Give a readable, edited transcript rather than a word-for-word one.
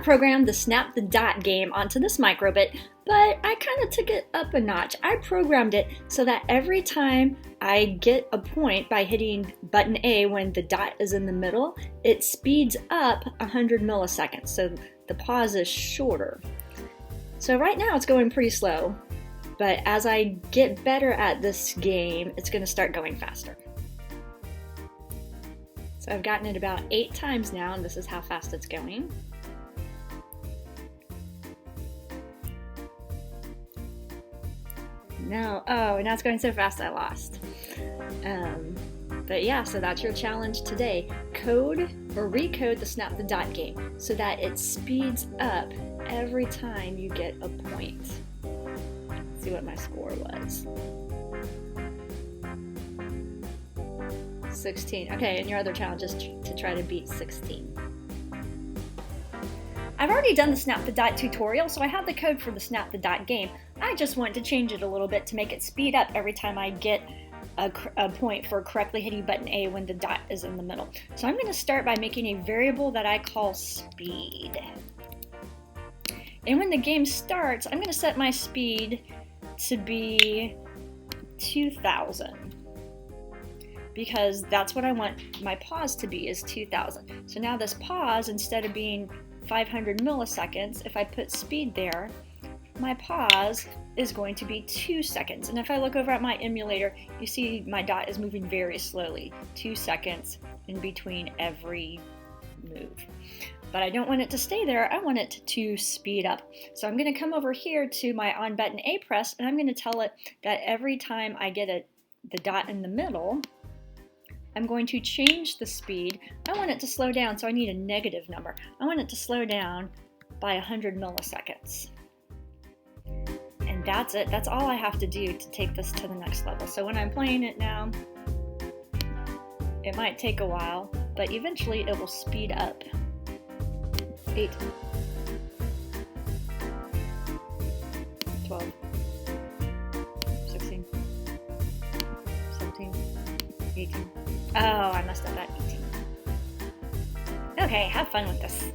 programmed the Snap the Dot game onto this microbit, but I kind of took it up a notch. I programmed it so that every time I get a point by hitting button A when the dot is in the middle, it speeds up 100 milliseconds, so the pause is shorter. So right now it's going pretty slow, but as I get better at this game, it's going to start going faster. So I've gotten it about 8 times now, and this is how fast it's going. No, oh, now it's going so fast I lost. But yeah, so that's your challenge today. Code or recode the Snap the Dot game so that it speeds up every time you get a point. Let's see what my score was. 16. Okay, and your other challenge is to try to beat 16. I've already done the Snap the Dot tutorial, so I have the code for the Snap the Dot game. I just want to change it a little bit to make it speed up every time I get a point for correctly hitting button A when the dot is in the middle. So I'm going to start by making a variable that I call speed. And when the game starts, I'm going to set my speed to be 2000. Because that's what I want my pause to be, is 2000. So now this pause, instead of being 500 milliseconds, if I put speed there, my pause is going to be 2 seconds. And if I look over at my emulator, you see my dot is moving very slowly, 2 seconds in between every move. But I don't want it to stay there, I want it to speed up. So I'm going to come over here to my on button A press, and I'm going to tell it that every time I get the dot in the middle, I'm going to change the speed. I want it to slow down, so I need a negative number. I want it to slow down by 100 milliseconds. And that's it. That's all I have to do to take this to the next level. So when I'm playing it now, it might take a while, but eventually it will speed up. 8, 12, 16, 17, 18. Oh, I messed up at 18. Okay, have fun with this.